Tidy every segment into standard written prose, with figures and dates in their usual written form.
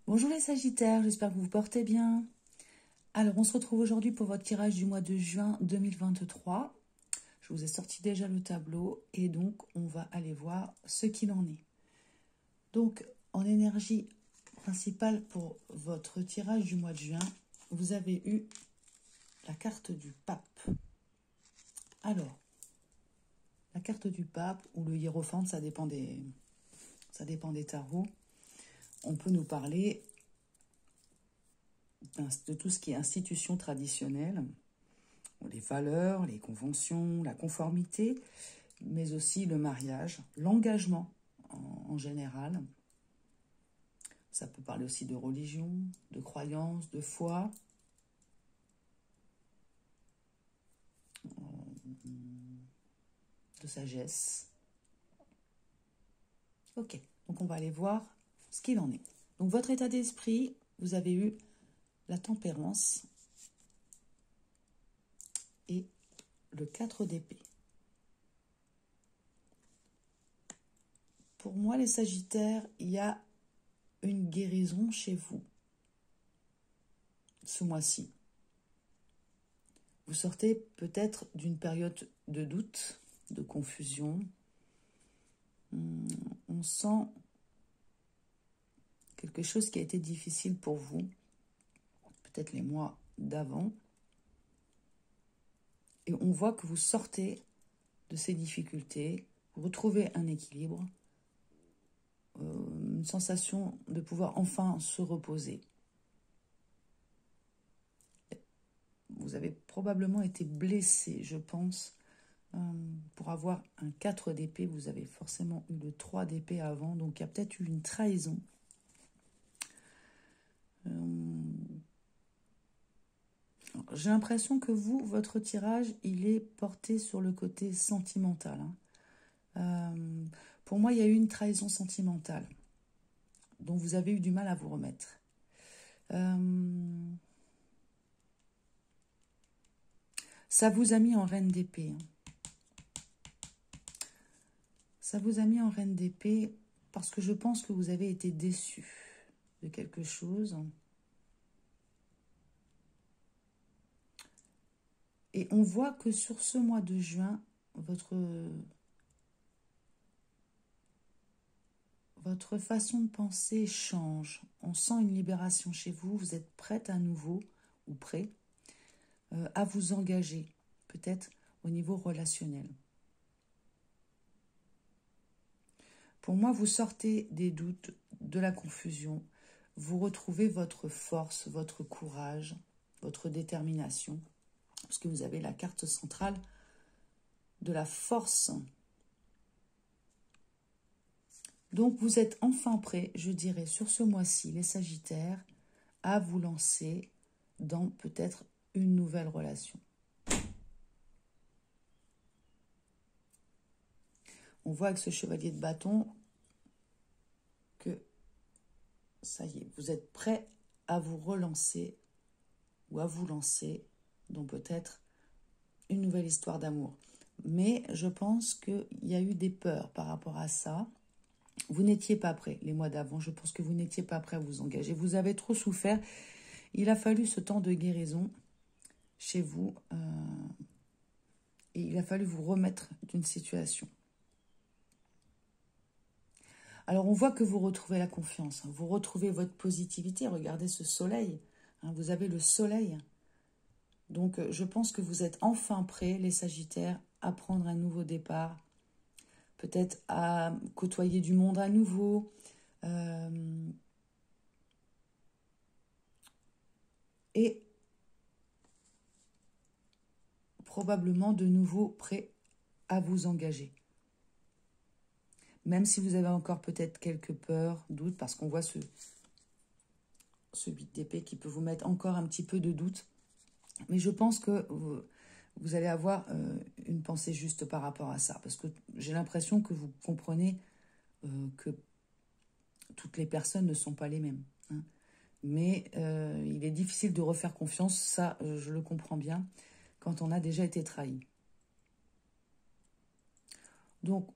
Bonjour les Sagittaires, j'espère que vous vous portez bien. Alors, on se retrouve aujourd'hui pour votre tirage du mois de juin 2023. Je vous ai sorti déjà le tableau et donc on va aller voir ce qu'il en est. Donc, en énergie principale pour votre tirage du mois de juin, vous avez eu la carte du pape. Alors, la carte du pape ou le hiérophante, ça dépend des tarots. On peut nous parler de tout ce qui est institution traditionnelle, les valeurs, les conventions, la conformité, mais aussi le mariage, l'engagement en général. Ça peut parler aussi de religion, de croyance, de foi. De sagesse. Ok, donc on va aller voir ce qu'il en est. Donc votre état d'esprit, vous avez eu la tempérance et le 4 d'épée. Pour moi, les Sagittaires, il y a une guérison chez vous ce mois-ci. Vous sortez peut-être d'une période de doute, de confusion. On sent quelque chose qui a été difficile pour vous, peut-être les mois d'avant. Et on voit que vous sortez de ces difficultés, vous retrouvez un équilibre, une sensation de pouvoir enfin se reposer. Vous avez probablement été blessé, je pense. Pour avoir un 4 d'épée, vous avez forcément eu le 3 d'épée avant, donc il y a peut-être eu une trahison. J'ai l'impression que vous, votre tirage, il est porté sur le côté sentimental. Pour moi, il y a eu une trahison sentimentale dont vous avez eu du mal à vous remettre. Ça vous a mis en reine d'épée. Ça vous a mis en reine d'épée parce que je pense que vous avez été déçu de quelque chose. Et on voit que sur ce mois de juin, votre façon de penser change. On sent une libération chez vous. Vous êtes prête à nouveau, ou prêt, à vous engager, peut-être au niveau relationnel. Pour moi, vous sortez des doutes, de la confusion. Vous retrouvez votre force, votre courage, votre détermination. Parce que vous avez la carte centrale de la force. Donc, vous êtes enfin prêts, je dirais, sur ce mois-ci, les Sagittaires, à vous lancer dans peut-être une nouvelle relation. On voit avec ce chevalier de bâton que ça y est, vous êtes prêts à vous relancer ou à vous lancer dans peut-être une nouvelle histoire d'amour. Mais je pense qu'il y a eu des peurs par rapport à ça. Vous n'étiez pas prêt les mois d'avant. Je pense que vous n'étiez pas prêt à vous engager. Vous avez trop souffert. Il a fallu ce temps de guérison chez vous. Et il a fallu vous remettre d'une situation. Alors, on voit que vous retrouvez la confiance. Vous retrouvez votre positivité. Regardez ce soleil. Vous avez le soleil. Donc, je pense que vous êtes enfin prêts, les Sagittaires, à prendre un nouveau départ. Peut-être à côtoyer du monde à nouveau. Et probablement de nouveau prêts à vous engager. Même si vous avez encore peut-être quelques peurs, doutes, parce qu'on voit ce 8 d'épée qui peut vous mettre encore un petit peu de doute. Mais je pense que vous allez avoir une pensée juste par rapport à ça. Parce que j'ai l'impression que vous comprenez que toutes les personnes ne sont pas les mêmes. Mais il est difficile de refaire confiance, ça je le comprends bien, quand on a déjà été trahi. Donc,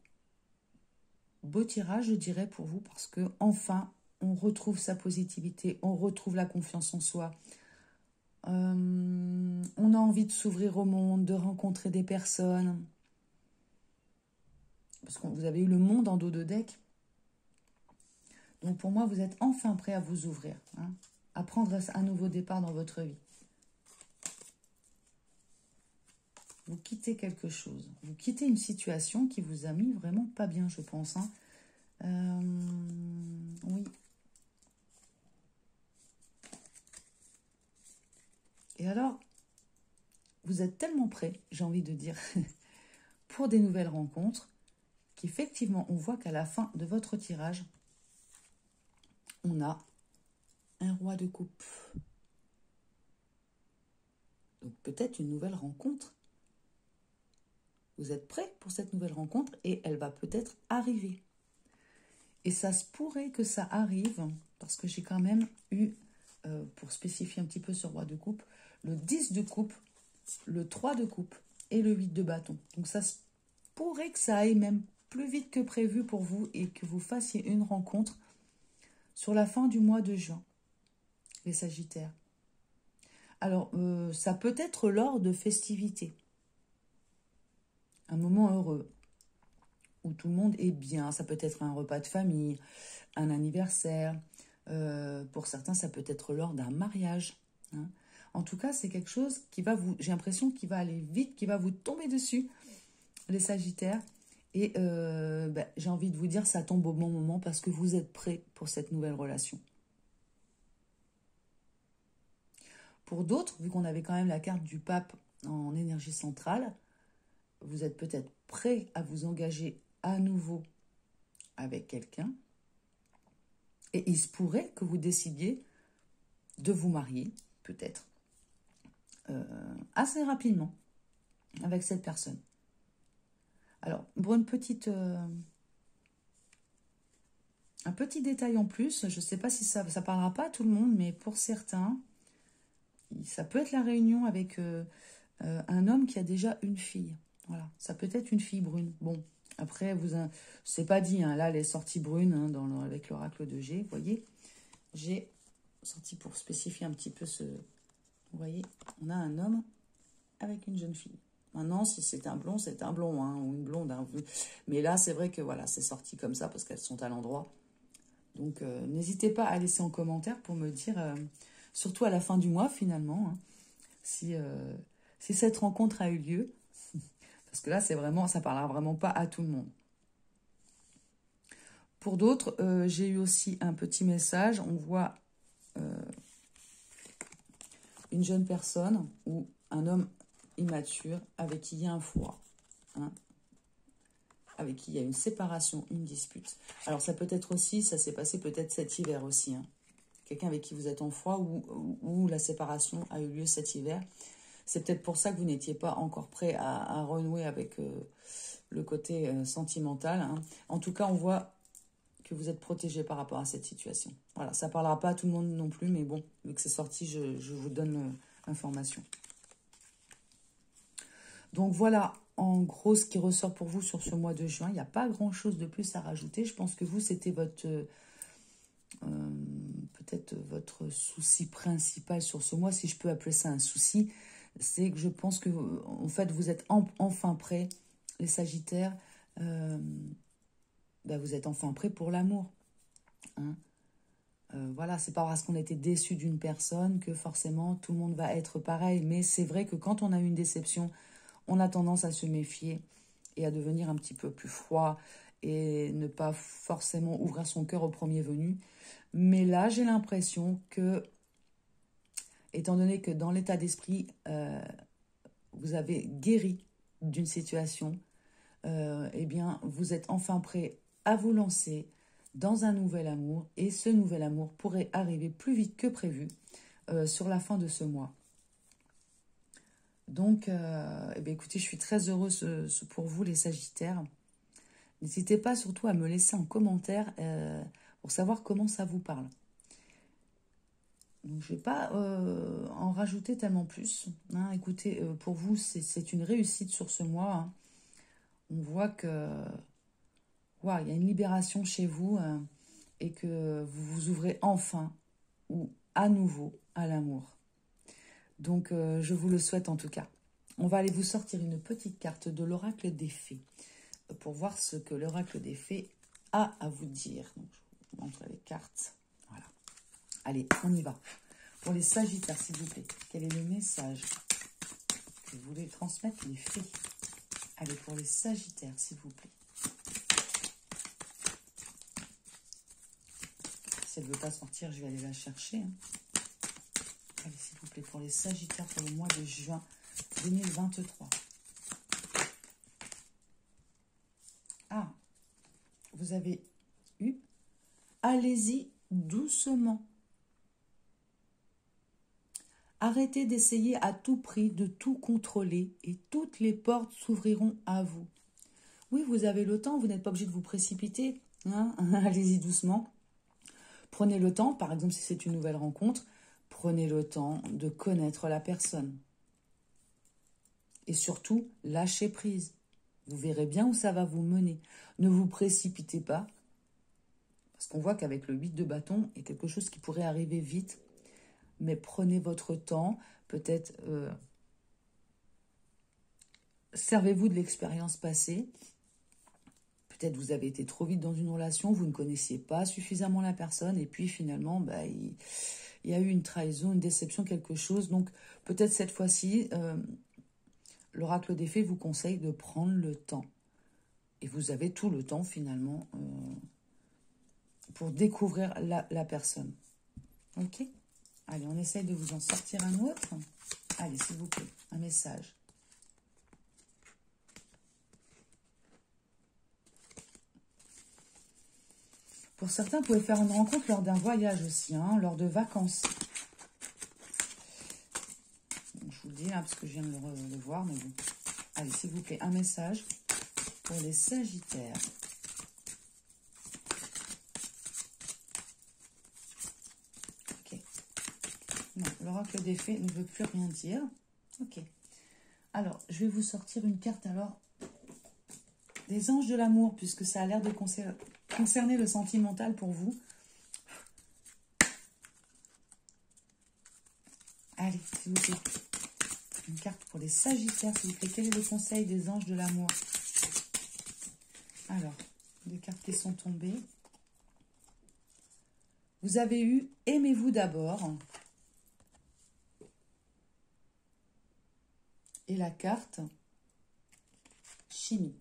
beau tirage, je dirais, pour vous, parce que enfin, on retrouve sa positivité, on retrouve la confiance en soi. On a envie de s'ouvrir au monde, de rencontrer des personnes. Parce que vous avez eu le monde en dos de deck. Donc pour moi, vous êtes enfin prêt à vous ouvrir, hein, à prendre un nouveau départ dans votre vie. Vous quittez quelque chose. Vous quittez une situation qui vous a mis vraiment pas bien, je pense. Hein. Oui. Et alors, vous êtes tellement prêt, j'ai envie de dire, pour des nouvelles rencontres, qu'effectivement, on voit qu'à la fin de votre tirage, on a un roi de coupe. Donc peut-être une nouvelle rencontre. Vous êtes prêt pour cette nouvelle rencontre et elle va peut-être arriver. Et ça se pourrait que ça arrive, parce que j'ai quand même eu, pour spécifier un petit peu ce roi de coupe, le 10 de coupe, le 3 de coupe et le 8 de bâton. Donc ça se pourrait que ça aille même plus vite que prévu pour vous et que vous fassiez une rencontre sur la fin du mois de juin, les Sagittaires. Alors, ça peut être lors de festivités. Un moment heureux, où tout le monde est bien. Ça peut être un repas de famille, un anniversaire. Pour certains, ça peut être lors d'un mariage. Hein. En tout cas, c'est quelque chose qui va vous... J'ai l'impression qu'il va aller vite, qui va vous tomber dessus, les Sagittaires. Et j'ai envie de vous dire, ça tombe au bon moment parce que vous êtes prêts pour cette nouvelle relation. Pour d'autres, vu qu'on avait quand même la carte du pape en énergie centrale, vous êtes peut-être prêt à vous engager à nouveau avec quelqu'un. Et il se pourrait que vous décidiez de vous marier, peut-être, assez rapidement avec cette personne. Alors, pour une petite... un petit détail en plus, je ne sais pas si ça ne parlera pas à tout le monde, mais pour certains, ça peut être la réunion avec un homme qui a déjà une fille. Voilà, ça peut être une fille brune. Bon, après, c'est pas dit, hein, là, elle est sortie brune hein, avec l'oracle de G, vous voyez. J'ai sorti pour spécifier un petit peu ce... Vous voyez, on a un homme avec une jeune fille. Maintenant, si c'est un blond, c'est un blond, hein, ou une blonde. Hein. Mais là, c'est vrai que voilà, c'est sorti comme ça parce qu'elles sont à l'endroit. Donc, n'hésitez pas à laisser en commentaire pour me dire, surtout à la fin du mois, finalement, hein, si cette rencontre a eu lieu. Parce que là, c'est vraiment, ça parlera vraiment pas à tout le monde. Pour d'autres, j'ai eu aussi un petit message. On voit une jeune personne ou un homme immature avec qui il y a un froid. Hein, avec qui il y a une séparation, une dispute. Alors, ça peut être aussi, ça s'est passé peut-être cet hiver aussi. Hein. Quelqu'un avec qui vous êtes en froid ou la séparation a eu lieu cet hiver. C'est peut-être pour ça que vous n'étiez pas encore prêt à renouer avec le côté sentimental. Hein. En tout cas, on voit que vous êtes protégé par rapport à cette situation. Voilà, ça ne parlera pas à tout le monde non plus, mais bon, vu que c'est sorti, je vous donne l'information. Donc voilà, en gros, ce qui ressort pour vous sur ce mois de juin. Il n'y a pas grand-chose de plus à rajouter. Je pense que vous, c'était votre... peut-être votre souci principal sur ce mois, si je peux appeler ça un souci, c'est que je pense que, en fait, vous êtes enfin prêts, les Sagittaires, vous êtes enfin prêts pour l'amour. Hein. Voilà, c'est pas parce qu'on était déçu d'une personne que forcément tout le monde va être pareil, mais c'est vrai que quand on a eu une déception, on a tendance à se méfier et à devenir un petit peu plus froid et ne pas forcément ouvrir son cœur au premier venu. Mais là, j'ai l'impression que, étant donné que dans l'état d'esprit, vous avez guéri d'une situation, eh bien, vous êtes enfin prêt à vous lancer dans un nouvel amour. Et ce nouvel amour pourrait arriver plus vite que prévu sur la fin de ce mois. Donc, eh bien, écoutez, je suis très heureuse pour vous, les Sagittaires. N'hésitez pas surtout à me laisser en commentaire pour savoir comment ça vous parle. Donc, je ne vais pas en rajouter tellement plus. Hein. Écoutez, pour vous, c'est une réussite sur ce mois. Hein. On voit que il y a une libération chez vous. et que vous vous ouvrez enfin ou à nouveau à l'amour. Donc, je vous le souhaite en tout cas. On va aller vous sortir une petite carte de l'oracle des fées pour voir ce que l'oracle des fées a à vous dire. Donc, je vous montre les cartes. Voilà. Allez, on y va. Pour les sagittaires, s'il vous plaît, quel est le message que vous voulez transmettre les fées? Allez, pour les sagittaires, s'il vous plaît. Si elle ne veut pas sortir, je vais aller la chercher. Hein. Allez, s'il vous plaît, pour les sagittaires, pour le mois de juin 2023. Ah, vous avez eu. Allez-y doucement. Arrêtez d'essayer à tout prix de tout contrôler et toutes les portes s'ouvriront à vous. Oui, vous avez le temps, vous n'êtes pas obligé de vous précipiter. Hein. Allez-y doucement. Prenez le temps, par exemple si c'est une nouvelle rencontre, prenez le temps de connaître la personne. Et surtout, lâchez prise. Vous verrez bien où ça va vous mener. Ne vous précipitez pas. Parce qu'on voit qu'avec le 8 de bâton, il y a quelque chose qui pourrait arriver vite. Mais prenez votre temps. Peut-être servez-vous de l'expérience passée. Peut-être vous avez été trop vite dans une relation, vous ne connaissiez pas suffisamment la personne. Et puis finalement, il y a eu une trahison, une déception, quelque chose. Donc peut-être cette fois-ci, l'oracle des fées vous conseille de prendre le temps. Et vous avez tout le temps finalement pour découvrir la personne. Ok? Allez, on essaye de vous en sortir un autre. Allez, s'il vous plaît, un message. Pour certains, vous pouvez faire une rencontre lors d'un voyage aussi, hein, lors de vacances. Donc, je vous le dis, parce que je viens de le voir, mais bon. Allez, s'il vous plaît, un message pour les sagittaires. Ok. Non, l'oracle des fées ne veut plus rien dire. Ok. Alors, je vais vous sortir une carte, alors, des anges de l'amour, puisque ça a l'air de concerner le sentimental pour vous. Allez, s'il vous plaît. Une carte pour les sagittaires, s'il vous plaît. Quel est le conseil des anges de l'amour? Alors, des cartes qui sont tombées. Vous avez eu « Aimez-vous d'abord ». Et la carte « Chimie ».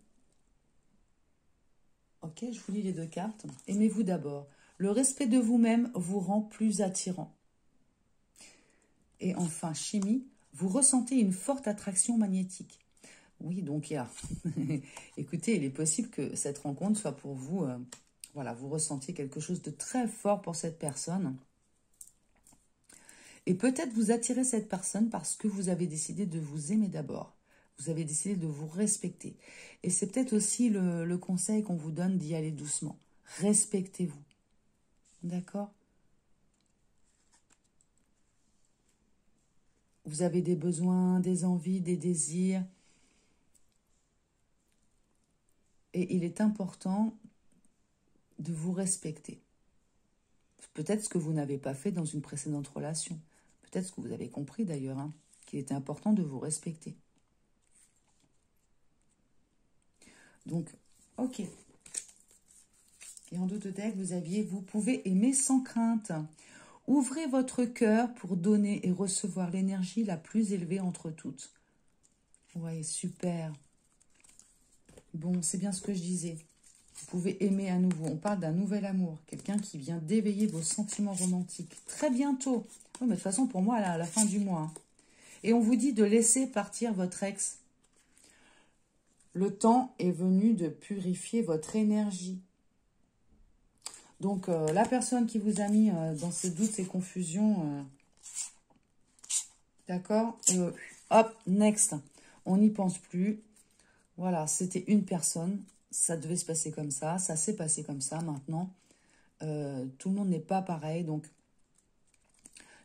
Ok, je vous lis les deux cartes. « Aimez-vous d'abord ». Le respect de vous-même vous rend plus attirant. Et enfin, « Chimie ». Vous ressentez une forte attraction magnétique. Oui, donc il y a... Écoutez, il est possible que cette rencontre soit pour vous... voilà, vous ressentiez quelque chose de très fort pour cette personne. Et peut-être vous attirez cette personne parce que vous avez décidé de vous aimer d'abord. Vous avez décidé de vous respecter. Et c'est peut-être aussi le conseil qu'on vous donne d'y aller doucement. Respectez-vous. D'accord ? Vous avez des besoins, des envies, des désirs. Et il est important de vous respecter. Peut-être ce que vous n'avez pas fait dans une précédente relation. Peut-être ce que vous avez compris d'ailleurs, hein, qu'il était important de vous respecter. Donc, ok. Et en dos de deck, vous pouvez aimer sans crainte. Ouvrez votre cœur pour donner et recevoir l'énergie la plus élevée entre toutes. Ouais, super. Bon, c'est bien ce que je disais. Vous pouvez aimer à nouveau. On parle d'un nouvel amour. Quelqu'un qui vient d'éveiller vos sentiments romantiques. Très bientôt. Oui, mais de toute façon, pour moi, à la fin du mois. Hein. Et on vous dit de laisser partir votre ex. Le temps est venu de purifier votre énergie. Donc, la personne qui vous a mis dans ces doutes et confusions, d'accord, hop, next. On n'y pense plus. Voilà, c'était une personne. Ça devait se passer comme ça. Ça s'est passé comme ça. Maintenant, tout le monde n'est pas pareil. Donc,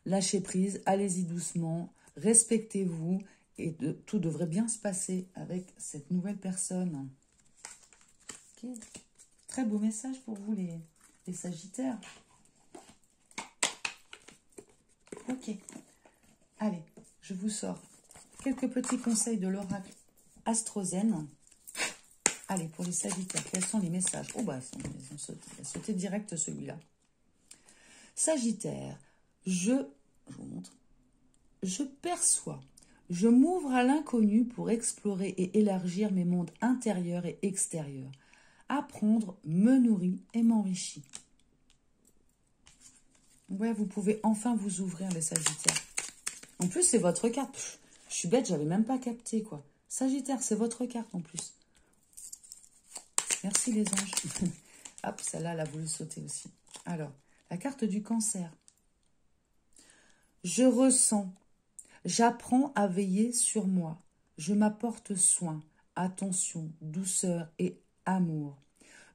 lâchez prise. Allez-y doucement. Respectez-vous. Et tout devrait bien se passer avec cette nouvelle personne. Okay. Très beau message pour vous, les Sagittaires. Ok. Allez, je vous sors quelques petits conseils de l'oracle Astrozène. Allez, pour les Sagittaires, quels sont les messages? Oh, bah, ils ont sauté direct celui-là. Sagittaire, je vous montre. Je perçois. Je m'ouvre à l'inconnu pour explorer et élargir mes mondes intérieurs et extérieurs. Apprendre me nourrit et m'enrichit. Ouais, vous pouvez enfin vous ouvrir, les Sagittaires. En plus, c'est votre carte. Pff, je suis bête, j'avais même pas capté, quoi. Sagittaire, c'est votre carte, en plus. Merci, les anges. Hop, celle-là, elle a voulu sauter aussi. Alors, la carte du Cancer. Je ressens. J'apprends à veiller sur moi. Je m'apporte soin, attention, douceur et amour.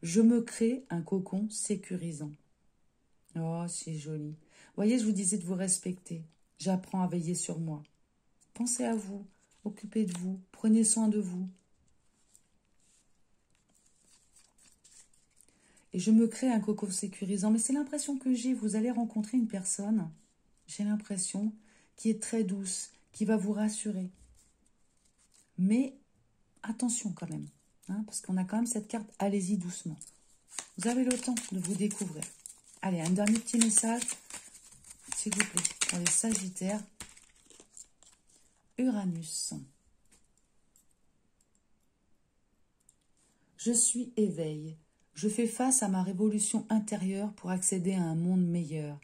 Je me crée un cocon sécurisant. Oh, c'est joli. Voyez, je vous disais de vous respecter. J'apprends à veiller sur moi. Pensez à vous, occupez de vous, prenez soin de vous. Et je me crée un cocon sécurisant. Mais c'est l'impression que j'ai. Vous allez rencontrer une personne, j'ai l'impression, qui est très douce, qui va vous rassurer. Mais attention quand même, hein, parce qu'on a quand même cette carte. Allez-y doucement. Vous avez le temps de vous découvrir. Allez, un dernier petit message, s'il vous plaît, pour les Sagittaires. Uranus. Je suis éveil. Je fais face à ma révolution intérieure pour accéder à un monde meilleur.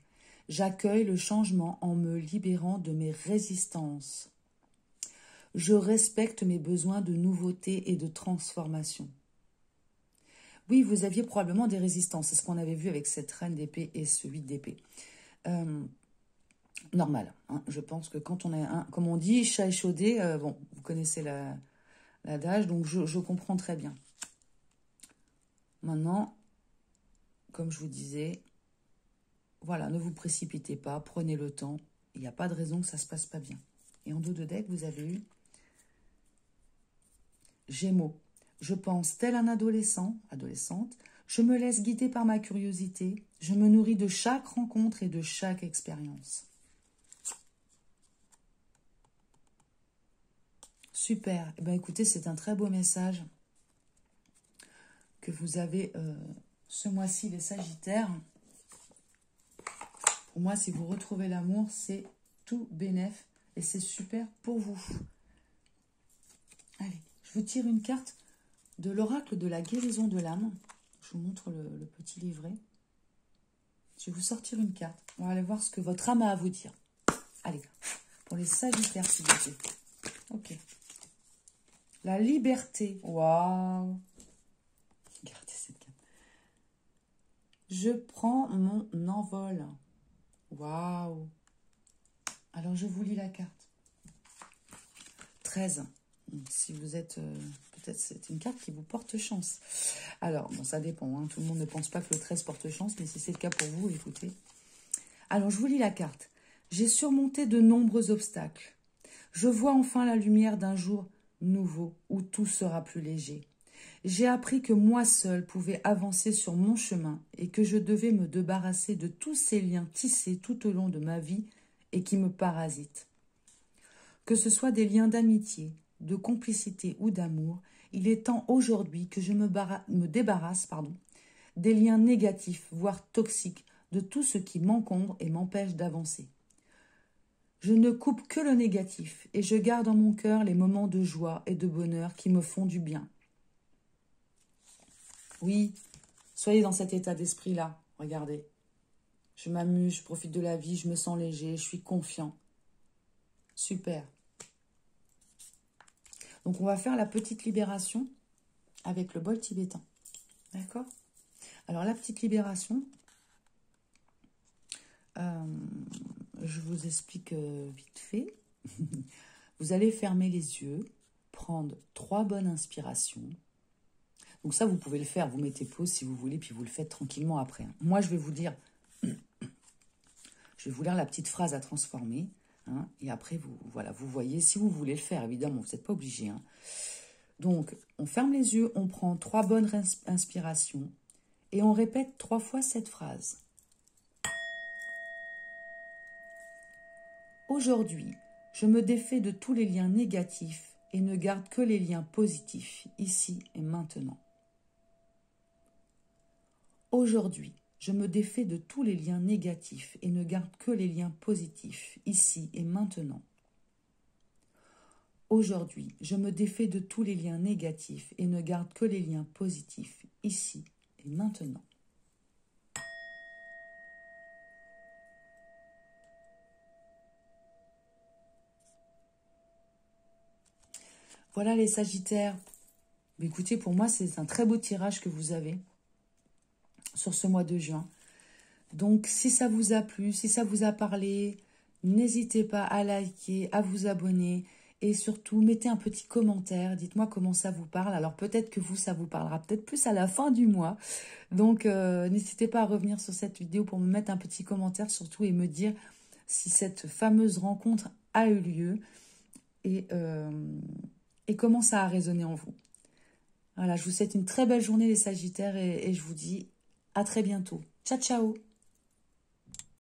J'accueille le changement en me libérant de mes résistances. Je respecte mes besoins de nouveauté et de transformation. Oui, vous aviez probablement des résistances. C'est ce qu'on avait vu avec cette reine d'épée et ce 8 d'épée. Normal. Hein. Je pense que quand on est, comme on dit, chat échaudé, bon, vous connaissez l'adage, donc je comprends très bien. Maintenant, comme je vous disais, voilà, ne vous précipitez pas, prenez le temps. Il n'y a pas de raison que ça ne se passe pas bien. Et en dos de deck, vous avez eu Gémeaux. Je pense tel un adolescent, adolescente. Je me laisse guider par ma curiosité. Je me nourris de chaque rencontre et de chaque expérience. Super. Eh bien, écoutez, c'est un très beau message que vous avez ce mois-ci, les Sagittaires. Pour moi, si vous retrouvez l'amour, c'est tout bénef et c'est super pour vous. Allez, je vous tire une carte de l'oracle de la guérison de l'âme. Je vous montre le petit livret. Je vais vous sortir une carte. On va aller voir ce que votre âme a à vous dire. Allez, pour les Sagittaires, s'il vous plaît. Ok. La liberté. Waouh. Regardez cette carte. Je prends mon envol. Waouh. Alors, je vous lis la carte. 13. Si vous êtes... peut-être c'est une carte qui vous porte chance. Alors, bon, ça dépend. Hein. Tout le monde ne pense pas que le 13 porte chance, mais si c'est le cas pour vous, écoutez. Alors, je vous lis la carte. J'ai surmonté de nombreux obstacles. Je vois enfin la lumière d'un jour nouveau où tout sera plus léger. J'ai appris que moi seule pouvais avancer sur mon chemin et que je devais me débarrasser de tous ces liens tissés tout au long de ma vie et qui me parasitent. Que ce soit des liens d'amitié, de complicité ou d'amour, il est temps aujourd'hui que je me débarrasse des liens négatifs, voire toxiques, de tout ce qui m'encombre et m'empêche d'avancer. Je ne coupe que le négatif et je garde en mon cœur les moments de joie et de bonheur qui me font du bien. Oui, soyez dans cet état d'esprit-là. Regardez. Je m'amuse, je profite de la vie, je me sens léger, je suis confiant. Super. Donc, on va faire la petite libération avec le bol tibétain. D'accord? Alors, la petite libération, je vous explique vite fait. Vous allez fermer les yeux, prendre 3 bonnes inspirations. Donc ça, vous pouvez le faire. Vous mettez pause si vous voulez, puis vous le faites tranquillement après. Moi, je vais vous dire... Je vais vous lire la petite phrase à transformer. Hein, et après, voilà, vous voyez, si vous voulez le faire, évidemment, vous n'êtes pas obligé. Hein. Donc, on ferme les yeux, on prend 3 bonnes inspirations Et on répète 3 fois cette phrase. Aujourd'hui, je me défais de tous les liens négatifs et ne garde que les liens positifs, ici et maintenant. Aujourd'hui, je me défais de tous les liens négatifs et ne garde que les liens positifs, ici et maintenant. Aujourd'hui, je me défais de tous les liens négatifs et ne garde que les liens positifs, ici et maintenant. Voilà les Sagittaires. Écoutez, pour moi, c'est un très beau tirage que vous avez sur ce mois de juin. Donc, si ça vous a plu, si ça vous a parlé, n'hésitez pas à liker, à vous abonner et surtout, mettez un petit commentaire. Dites-moi comment ça vous parle. Alors, peut-être que vous, ça vous parlera peut-être plus à la fin du mois. Donc, n'hésitez pas à revenir sur cette vidéo pour me mettre un petit commentaire surtout et me dire si cette fameuse rencontre a eu lieu et comment ça a résonné en vous. Voilà, je vous souhaite une très belle journée les Sagittaires et je vous dis à très bientôt. Ciao, ciao!